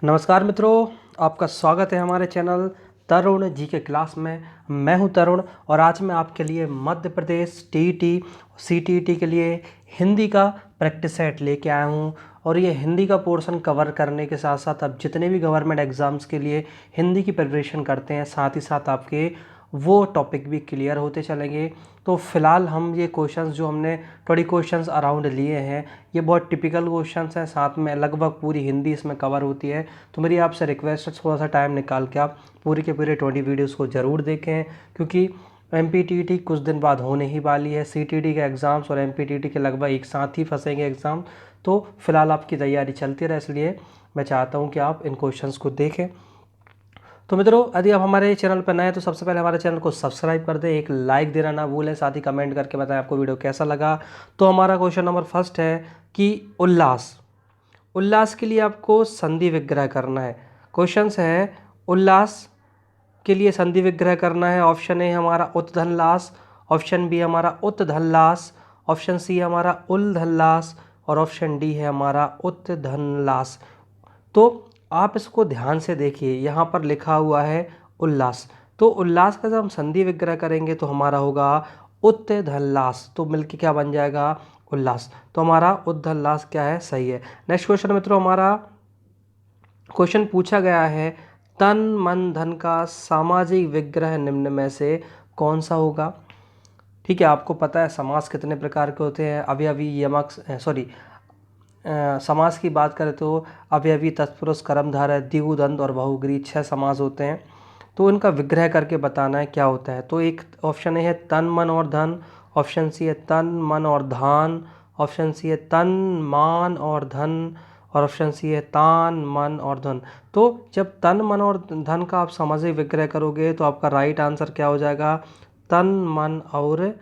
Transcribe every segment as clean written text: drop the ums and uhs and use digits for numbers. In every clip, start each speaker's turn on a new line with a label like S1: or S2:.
S1: नमस्कार मित्रों, आपका स्वागत है हमारे चैनल तरुण जी के क्लास में। मैं हूं तरुण और आज मैं आपके लिए मध्य प्रदेश टीईटी सीटीईटी के लिए हिंदी का प्रैक्टिस सेट लेके आया हूं। और ये हिंदी का पोर्शन कवर करने के साथ साथ अब जितने भी गवर्नमेंट एग्ज़ाम्स के लिए हिंदी की प्रिपरेशन करते हैं, साथ ही साथ आपके वो टॉपिक भी क्लियर होते चलेंगे। तो फिलहाल हम ये क्वेश्चंस जो हमने 20 क्वेश्चंस अराउंड लिए हैं, ये बहुत टिपिकल क्वेश्चंस हैं, साथ में लगभग पूरी हिंदी इसमें कवर होती है। तो मेरी आपसे रिक्वेस्ट है, थोड़ा सा टाइम निकाल के आप पूरी के पूरे 20 वीडियोस को ज़रूर देखें, क्योंकि एमपीटीईटी कुछ दिन बाद होने ही वाली है। सीटीईटी के एग्ज़ाम्स और एमपीटीईटी के लगभग एक साथ ही फंसेंगे एग्ज़ाम। तो फिलहाल आपकी तैयारी चलती रहे, इसलिए मैं चाहता हूँ कि आप इन क्वेश्चंस को देखें। तो मित्रों, यदि आप हमारे चैनल पर नए हैं तो सबसे पहले हमारे चैनल को सब्सक्राइब कर दें, एक लाइक देना ना भूलें, साथ ही कमेंट करके बताएं आपको वीडियो कैसा लगा। तो हमारा क्वेश्चन नंबर फर्स्ट है कि उल्लास उल्लास के लिए आपको संधि विग्रह करना है। क्वेश्चंस है उल्लास के लिए संधि विग्रह करना है। ऑप्शन ए हमारा उत्धनलास, ऑप्शन बी हमारा उत्धनलास, ऑप्शन सी हमारा उल्धनलास और ऑप्शन डी है हमारा उत्धनलास। तो आप इसको ध्यान से देखिए, यहाँ पर लिखा हुआ है उल्लास। तो उल्लास का जब हम संधि विग्रह करेंगे तो हमारा होगा उत्धनलास। तो मिलके क्या बन जाएगा? उल्लास। तो हमारा उत्धनलास क्या है? सही है। नेक्स्ट क्वेश्चन मित्रों, हमारा क्वेश्चन पूछा गया है तन मन धन का सामाजिक विग्रह निम्न में से कौन सा होगा? ठीक है, आपको पता है समास कितने प्रकार के होते हैं। अवयवी, यमक, समास की बात करें तो अवयवी, तत्पुरुष, कर्मधारय, द्विगु, दंत और बहुग्री 6 समास होते हैं। तो इनका विग्रह करके बताना है क्या होता है। तो एक ऑप्शन ए है तन मन और धन, ऑप्शन सी है तन मन और धान, ऑप्शन सी है तन मान और धन और ऑप्शन सी है तान मन और धन। तो जब तन मन और धन का आप सामाजिक विग्रह करोगे तो आपका राइट आंसर क्या हो जाएगा? तन मन और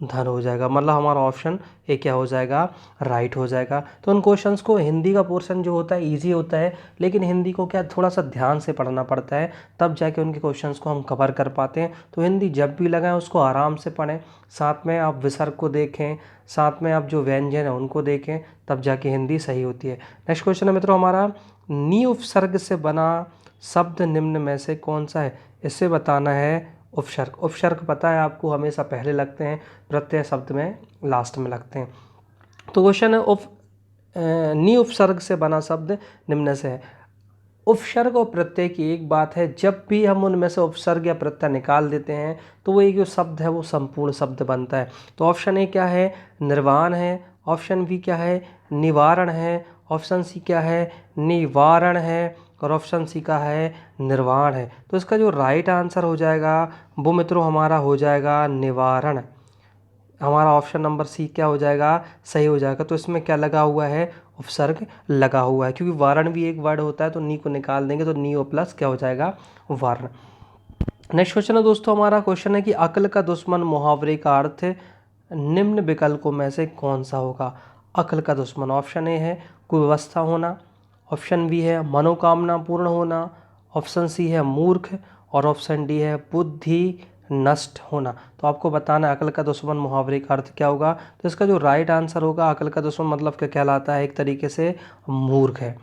S1: धन हो जाएगा। मतलब हमारा ऑप्शन ए क्या हो जाएगा? राइट हो जाएगा। तो उन क्वेश्चंस को, हिंदी का पोर्शन जो होता है इजी होता है, लेकिन हिंदी को क्या थोड़ा सा ध्यान से पढ़ना पड़ता है, तब जाके उनके क्वेश्चंस को हम कवर कर पाते हैं। तो हिंदी जब भी लगाएं उसको आराम से पढ़ें, साथ में आप विसर्ग को देखें, साथ में आप जो व्यंजन है उनको देखें, तब जाके हिंदी सही होती है। नेक्स्ट क्वेश्चन है मित्रों हमारा, नी उपसर्ग से बना शब्द निम्न में से कौन सा है? इससे बताना है उपसर्ग। उपसर्ग पता है आपको हमेशा पहले लगते हैं, प्रत्यय शब्द में लास्ट में लगते हैं। तो क्वेश्चन है नी उपसर्ग से बना शब्द निम्न से है। उपसर्ग और प्रत्यय की एक बात है, जब भी हम उनमें से उपसर्ग या प्रत्यय निकाल देते हैं तो वो एक जो शब्द है वो संपूर्ण शब्द बनता है। तो ऑप्शन ए क्या है? निर्वाण है, ऑप्शन बी क्या है? निवारण है, ऑप्शन सी क्या है? निवारण है और ऑप्शन सी का है निर्वाण है। तो इसका जो राइट आंसर हो जाएगा वो मित्रों हमारा हो जाएगा निवारण। हमारा ऑप्शन नंबर सी क्या हो जाएगा? सही हो जाएगा। तो इसमें क्या लगा हुआ है? उपसर्ग लगा हुआ है, क्योंकि वारण भी एक वर्ड होता है, तो नी को निकाल देंगे तो नी ओ प्लस क्या हो जाएगा? वारण। नेक्स्ट क्वेश्चन है दोस्तों, हमारा क्वेश्चन है कि अक्ल का दुश्मन मुहावरे का अर्थ निम्न विकल्पों में से कौन सा होगा? अक्ल का दुश्मन, ऑप्शन ए है कुव्यवस्था होना, ऑप्शन बी है मनोकामना पूर्ण होना, ऑप्शन सी है मूर्ख और ऑप्शन डी है बुद्धि नष्ट होना। तो आपको बताना है अक्ल का दुश्मन मुहावरे का अर्थ क्या होगा। तो इसका जो राइट आंसर होगा, अक्ल का दुश्मन मतलब क्या कहलाता है? एक तरीके से मूर्ख है।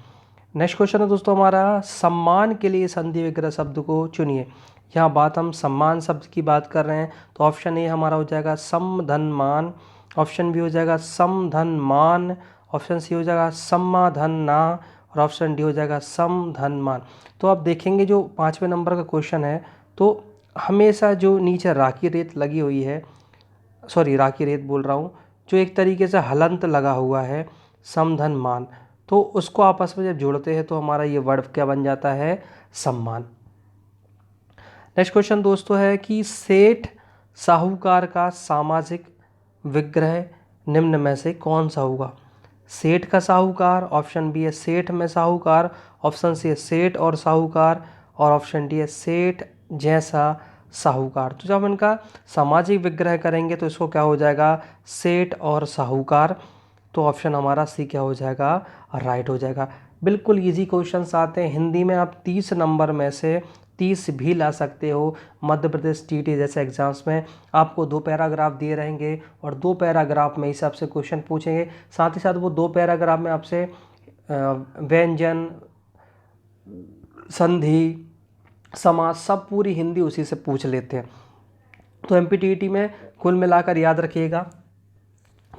S1: नेक्स्ट क्वेश्चन है दोस्तों हमारा, सम्मान के लिए संधि विग्रह शब्द को चुनिए। यहाँ बात हम सम्मान शब्द की बात कर रहे हैं, तो ऑप्शन ए हमारा हो जाएगा सम धन मान, ऑप्शन बी हो जाएगा सम धन मान, ऑप्शन सी हो जाएगा सम्मा धन ना और ऑप्शन डी हो जाएगा सम धन मान। तो आप देखेंगे जो 5वें नंबर का क्वेश्चन है, तो हमेशा जो नीचे राखी रेत लगी हुई है, सॉरी राखी रेत बोल रहा हूँ, जो एक तरीके से हलंत लगा हुआ है समधन मान, तो उसको आपस में जब जोड़ते हैं तो हमारा ये वर्ड क्या बन जाता है? सम्मान। नेक्स्ट क्वेश्चन दोस्तों है कि सेठ साहूकार का सामाजिक विग्रह निम्न में से कौन सा होगा? सेठ का साहूकार, ऑप्शन बी है सेठ में साहूकार, ऑप्शन सी है सेठ और साहूकार और ऑप्शन डी है सेठ जैसा साहूकार। तो जब हम इनका सामाजिक विग्रह करेंगे तो इसको क्या हो जाएगा? सेठ और साहूकार। तो ऑप्शन हमारा सी क्या हो जाएगा? राइट हो जाएगा। बिल्कुल इजी क्वेश्चंस आते हैं हिंदी में, आप 30 नंबर में से 30 भी ला सकते हो। मध्य प्रदेश टीटी जैसे एग्जाम्स में आपको 2 पैराग्राफ दिए रहेंगे और 2 पैराग्राफ में हिसाब से क्वेश्चन पूछेंगे। साथ ही साथ वो 2 पैराग्राफ में आपसे व्यंजन, संधि, समास, सब पूरी हिंदी उसी से पूछ लेते हैं। तो एमपीटीईटी में कुल मिलाकर याद रखिएगा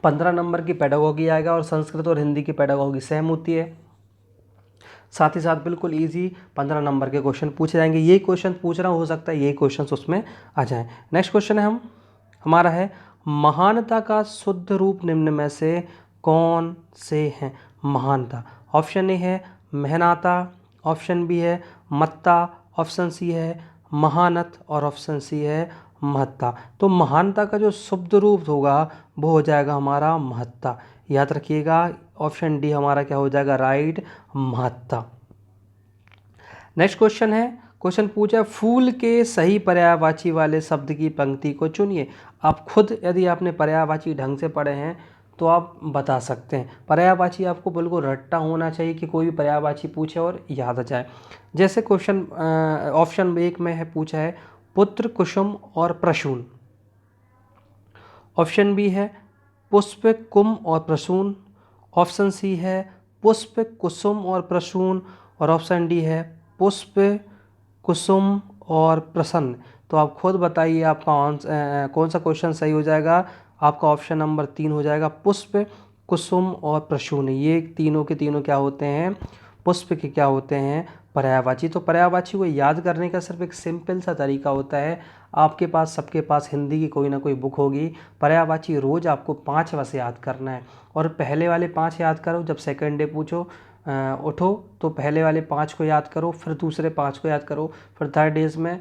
S1: 15 नंबर की पेडागोगी आएगा और संस्कृत और हिंदी की पेडागोगी सेम होती है। साथ ही साथ बिल्कुल इजी 15 नंबर के क्वेश्चन पूछे जाएंगे। यही क्वेश्चन पूछ रहा हूँ, हो सकता है यही क्वेश्चन उसमें आ जाएं। नेक्स्ट क्वेश्चन है हमारा है महानता का शुद्ध रूप निम्न में से कौन से हैं। महानता, ऑप्शन ए है मेहनता, ऑप्शन बी है मत्ता, ऑप्शन सी है महानत और ऑप्शन सी है महत्ता। तो महानता का जो शुद्ध रूप होगा वो हो जाएगा हमारा महत्ता। याद रखिएगा ऑप्शन डी हमारा क्या हो जाएगा राइट, महत्ता। नेक्स्ट क्वेश्चन है, क्वेश्चन पूछा फूल के सही पर्यायवाची वाले शब्द की पंक्ति को चुनिए। आप खुद यदि आपने पर्यायवाची ढंग से पढ़े हैं तो आप बता सकते हैं। पर्यायवाची आपको बिल्कुल रट्टा होना चाहिए कि कोई भी पर्यायवाची पूछे और याद आ जाए। जैसे क्वेश्चन ऑप्शन एक में है पूछा है पुत्र, कुसुम और प्रसून। ऑप्शन बी है पुष्प, कुम और प्रसून। ऑप्शन सी है पुष्प, कुसुम और प्रसून और ऑप्शन डी है पुष्प, कुसुम और प्रसन्न। तो आप खुद बताइए आपका कौन सा क्वेश्चन सही हो जाएगा। आपका ऑप्शन नंबर 3 हो जाएगा पुष्प, कुसुम और प्रसून। ये तीनों के तीनों क्या होते हैं, पुष्प के क्या होते हैं पर्यायवाची। तो पर्यायवाची को याद करने का सिर्फ एक सिंपल सा तरीका होता है। आपके पास सबके पास हिंदी की कोई ना कोई बुक होगी। पर्यायवाची रोज़ आपको 5 बस याद करना है और पहले वाले 5 याद करो। जब सेकंड डे उठो तो पहले वाले 5 को याद करो, फिर दूसरे 5 को याद करो, फिर थर्ड डेज में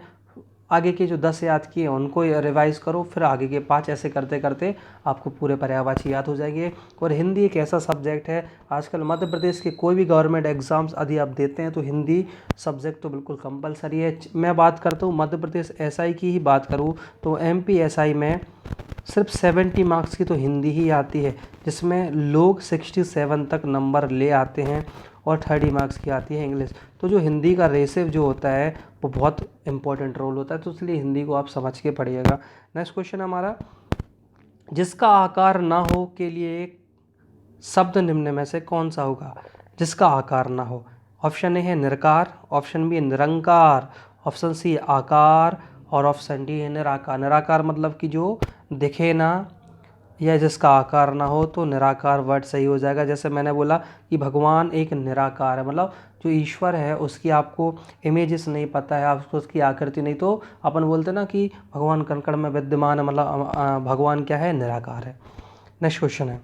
S1: आगे के जो 10 याद किए उनको रिवाइज करो, फिर आगे के 5, ऐसे करते करते आपको पूरे पर्यायवाची याद हो जाएंगे। और हिंदी एक ऐसा सब्जेक्ट है, आजकल मध्य प्रदेश के कोई भी गवर्नमेंट एग्जाम्स यदि आप देते हैं तो हिंदी सब्जेक्ट तो बिल्कुल कंपलसरी है। मैं बात करता हूँ मध्य प्रदेश एसआई की ही बात करूँ तो एमपी एसआई में सिर्फ 70 मार्क्स की तो हिंदी ही आती है, जिसमें लोग 67 तक नंबर ले आते हैं और 30 मार्क्स की आती है इंग्लिश। तो जो हिंदी का रेशियो जो होता है वो बहुत इंपॉर्टेंट रोल होता है, तो इसलिए हिंदी को आप समझ के पढ़िएगा। नेक्स्ट क्वेश्चन हमारा, जिसका आकार ना हो के लिए एक शब्द निम्न में से कौन सा होगा। जिसका आकार ना हो, ऑप्शन ए है निरकार, ऑप्शन बी है निरंकार, ऑप्शन सी आकार और ऑप्शन डी है निराकार। निराकार मतलब कि जो दिखे ना या जिसका आकार ना हो, तो निराकार वर्ड सही हो जाएगा। जैसे मैंने बोला कि भगवान एक निराकार है, मतलब जो ईश्वर है उसकी आपको इमेजेस नहीं पता है, आपको उसकी आकृति नहीं, तो अपन बोलते ना कि भगवान कण में विद्यमान है, मतलब भगवान क्या है, निराकार है। नेक्स्ट क्वेश्चन है,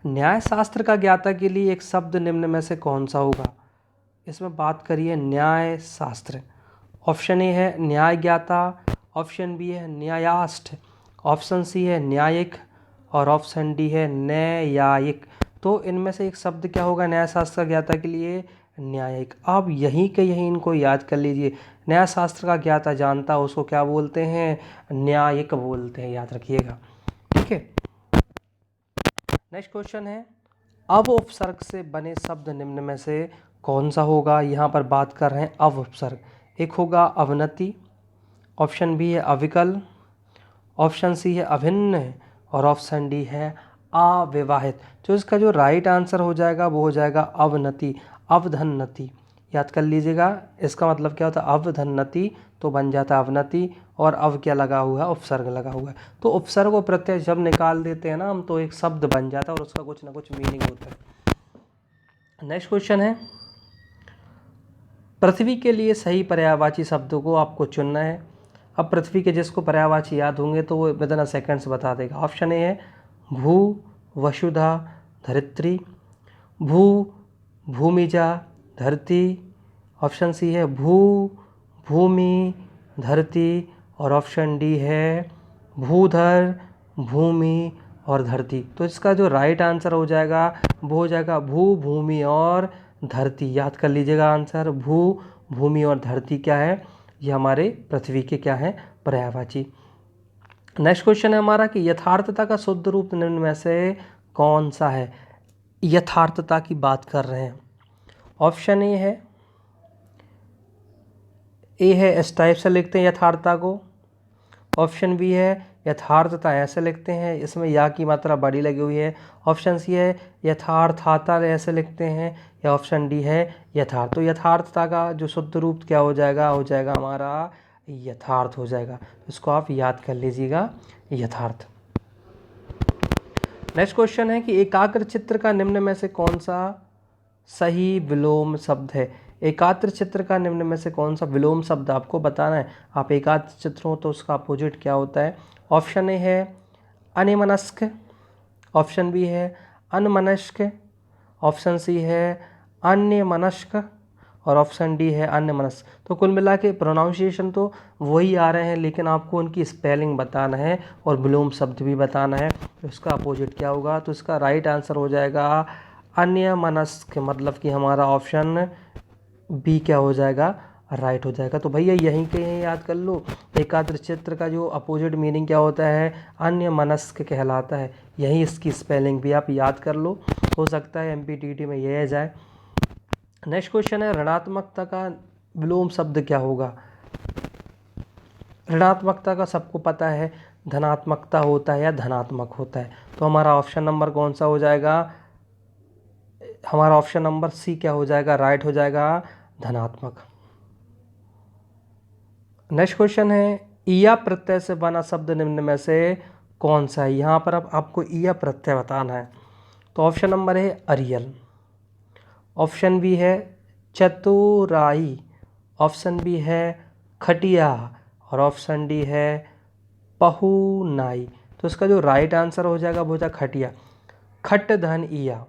S1: न्याय शास्त्र का ज्ञाता के लिए एक शब्द निम्न में से कौन सा होगा। इसमें बात करिए न्याय शास्त्र। ऑप्शन ए है न्याय ज्ञाता, ऑप्शन बी है न्यायाष्ट, ऑप्शन सी है न्यायिक और ऑप्शन डी है न्यायिक। तो इनमें से एक शब्द क्या होगा न्याय शास्त्र का ज्ञाता के लिए, न्यायिक। आप यहीं के यहीं इनको याद कर लीजिए। न्याय शास्त्र का ज्ञाता जानता उसको क्या बोलते हैं, न्यायिक बोलते हैं, याद रखिएगा। ठीक है। नेक्स्ट क्वेश्चन है, अव उपसर्ग से बने शब्द निम्न में से कौन सा होगा। यहाँ पर बात कर रहे हैं अव उपसर्ग। एक होगा अवनति, ऑप्शन बी है अविकल, ऑप्शन सी है अभिन्न और ऑप्शन डी है अविवाहित। तो इसका जो राइट आंसर हो जाएगा वो हो जाएगा अवनति, अवधन्नति। याद कर लीजिएगा, इसका मतलब क्या होता है, अवधन्नति तो बन जाता है अवनति, और अव क्या लगा हुआ है, उपसर्ग लगा हुआ है। तो उपसर्ग और प्रत्यय जब निकाल देते हैं ना हम, तो एक शब्द बन जाता है और उसका कुछ ना कुछ मीनिंग होता है। नेक्स्ट क्वेश्चन है, पृथ्वी के लिए सही पर्यायवाची शब्दों को आपको चुनना है। अब पृथ्वी के जिसको पर्यायवाची याद होंगे तो वो विदिन अ सेकेंड्स बता देगा। ऑप्शन ए है भू, वसुधा, धरित्री, भू, भूमिजा, धरती, ऑप्शन सी है भू, भूमि, धरती और ऑप्शन डी है भूधर, भूमि और धरती। तो इसका जो राइट आंसर हो जाएगा वो हो जाएगा भू, भूमि और धरती। याद कर लीजिएगा आंसर, भू, भूमि और धरती क्या है, ये हमारे पृथ्वी के क्या है, पर्यायवाची। नेक्स्ट क्वेश्चन है हमारा कि यथार्थता का शुद्ध रूप निम्न में से कौन सा है। यथार्थता की बात कर रहे हैं। ऑप्शन ए है इस टाइप से लिखते हैं यथार्थता को, ऑप्शन बी है यथार्थता, ऐसे लिखते हैं, इसमें या की मात्रा बड़ी लगी हुई है। ऑप्शन सी है यथार्थता, ऐसे लिखते हैं। या ऑप्शन डी है यथार्थ। तो यथार्थता का जो शुद्ध रूप क्या हो जाएगा हमारा यथार्थ हो जाएगा। इसको आप याद कर लीजिएगा, यथार्थ। नेक्स्ट क्वेश्चन है कि एकाग्र चित्र का निम्न में से कौन सा सही विलोम शब्द है। एकाग्र चित्र का निम्न में से कौन सा विलोम शब्द आपको बताना है। आप एकाग्र चित्र हो तो उसका अपोजिट क्या होता है। ऑप्शन ए है अनिमनस्क, ऑप्शन बी है अनमनस्क, ऑप्शन सी है अन्यमनस्क और ऑप्शन डी है अन्यमनस्क। तो कुल मिला के प्रोनाउंसिएशन तो वही आ रहे हैं, लेकिन आपको उनकी स्पेलिंग बताना है और विलोम शब्द भी बताना है। तो इसका अपोजिट क्या होगा। तो इसका राइट आंसर हो जाएगा अन्यमनस्क, मतलब कि हमारा ऑप्शन बी क्या हो जाएगा, राइट हो जाएगा। तो भैया यहीं के यहीं याद कर लो, एकाग्र चित्र का जो अपोजिट मीनिंग क्या होता है, अन्यमनस्क कहलाता है। यहीं इसकी स्पेलिंग भी आप याद कर लो, हो सकता है MPTT में यह आ जाए। नेक्स्ट क्वेश्चन है ऋणात्मकता का विलोम शब्द क्या होगा। ऋणात्मकता का सबको पता है धनात्मकता होता है या धनात्मक होता है। तो हमारा ऑप्शन नंबर कौन सा हो जाएगा, हमारा ऑप्शन नंबर सी क्या हो जाएगा, राइट हो जाएगा, धनात्मक। नेक्स्ट क्वेश्चन है ईया प्रत्यय से बना शब्द निम्न में से कौन सा है। यहाँ पर अब आपको ईया प्रत्यय बताना है। तो ऑप्शन नंबर है अरियल, ऑप्शन बी है चतुराई, ऑप्शन बी है खटिया और ऑप्शन डी है पहुनाई। तो इसका जो राइट आंसर हो जाएगा वो हो जाएगा खटिया, खट धन ईया,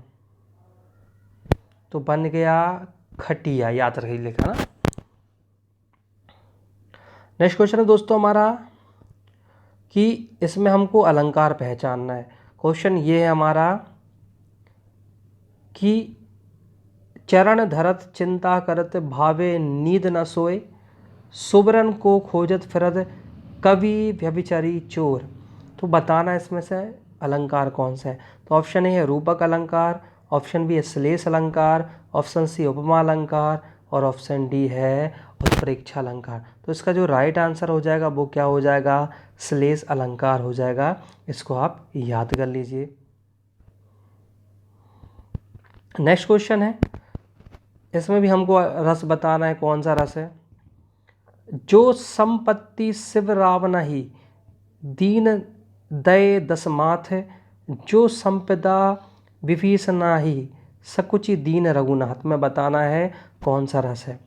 S1: तो बन गया खटिया, याद रखिए लिखा ना। नेक्स्ट क्वेश्चन है दोस्तों हमारा कि इसमें हमको अलंकार पहचानना है। क्वेश्चन ये है हमारा कि चरण धरत चिंता करत भावे नींद न सोए, सुबरन को खोजत फिरत कवि व्यभिचारी चोर। तो बताना इसमें से अलंकार कौन सा है। तो ऑप्शन ए है रूपक अलंकार, ऑप्शन बी है श्लेष अलंकार, ऑप्शन सी उपमा अलंकार और ऑप्शन डी है उत्प्रेक्षा अलंकार। तो इसका जो राइट आंसर हो जाएगा वो क्या हो जाएगा, श्लेष अलंकार हो जाएगा। इसको आप याद कर लीजिए। नेक्स्ट क्वेश्चन है, इसमें भी हमको रस बताना है कौन सा रस है। जो संपत्ति शिव रावण ही दीन दय दसमाथ, जो संपदा विभीषणा ही सकुचि दीन रघुनाथ। में बताना है कौन सा रस है।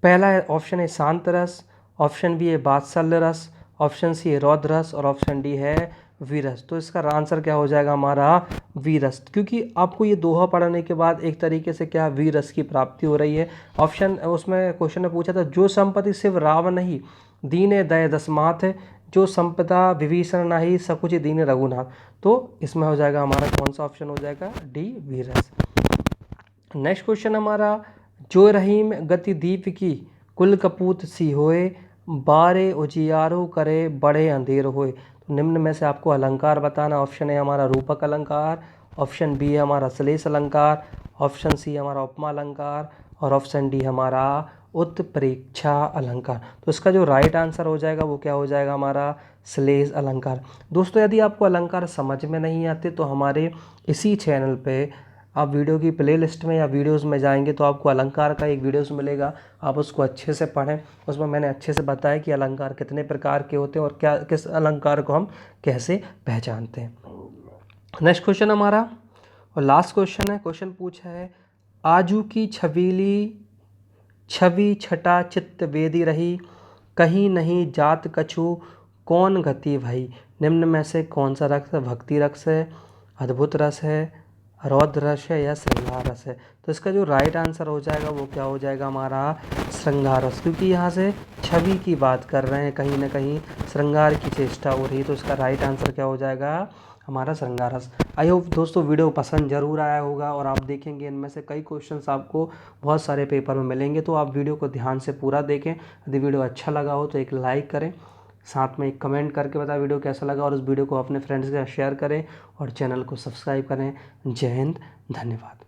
S1: पहला ऑप्शन है शांत रस, ऑप्शन बी है वात्सल्य रस, ऑप्शन सी है रौद्र रस और ऑप्शन डी है वीरस। तो इसका आंसर क्या हो जाएगा हमारा वीरस, क्योंकि आपको ये दोहा पढ़ने के बाद एक तरीके से क्या वीरस की प्राप्ति हो रही है। ऑप्शन उसमें क्वेश्चन ने पूछा था जो संपत्ति शिव रावण नहीं दीन दय दसमाथ, जो संपदा विभीषण नाही सकुच दीन रघुनाथ। तो इसमें हो जाएगा हमारा कौन सा ऑप्शन हो जाएगा, डी वीरस। नेक्स्ट क्वेश्चन हमारा जो रहीम गति दीप की कुल कपूत सी होए, बारे उजियारो करे बड़े अंधेर होए। तो निम्न में से आपको अलंकार बताना। ऑप्शन है हमारा रूपक अलंकार, ऑप्शन बी है हमारा श्लेष अलंकार, ऑप्शन सी हमारा उपमा अलंकार और ऑप्शन डी हमारा उत्प्रेक्षा अलंकार। तो इसका जो राइट आंसर हो जाएगा वो क्या हो जाएगा हमारा श्लेष अलंकार। दोस्तों यदि आपको अलंकार समझ में नहीं आते तो हमारे इसी चैनल पे आप वीडियो की प्लेलिस्ट में या वीडियोस में जाएंगे तो आपको अलंकार का एक वीडियोस मिलेगा, आप उसको अच्छे से पढ़ें। उसमें मैंने अच्छे से बताया कि अलंकार कितने प्रकार के होते हैं और क्या किस अलंकार को हम कैसे पहचानते हैं। नेक्स्ट क्वेश्चन हमारा और लास्ट क्वेश्चन है। क्वेश्चन पूछा है आजू की छबीली छवि छटा चित्त वेदी रही, कहीं नहीं जात कछु कौन गति भई। निम्न में से कौन सा रस है, भक्ति रस है, अद्भुत रस है, रौद्र रस है या श्रृंगार रस है। तो इसका जो राइट आंसर हो जाएगा वो क्या हो जाएगा हमारा श्रृंगार रस, क्योंकि यहाँ से छवि की बात कर रहे हैं, कहीं ना कहीं श्रृंगार की चेष्टा हो रही है। तो इसका राइट आंसर क्या हो जाएगा हमारा श्रृंगार रस। आई होप दोस्तों वीडियो पसंद जरूर आया होगा और आप देखेंगे इनमें से कई क्वेश्चंस आपको बहुत सारे पेपर में मिलेंगे। तो आप वीडियो को ध्यान से पूरा देखें। यदि वीडियो अच्छा लगा हो तो एक लाइक करें, साथ में एक कमेंट करके बताएं वीडियो कैसा लगा और इस वीडियो को अपने फ्रेंड्स के साथ शेयर करें और चैनल को सब्सक्राइब करें। जय हिंद, धन्यवाद।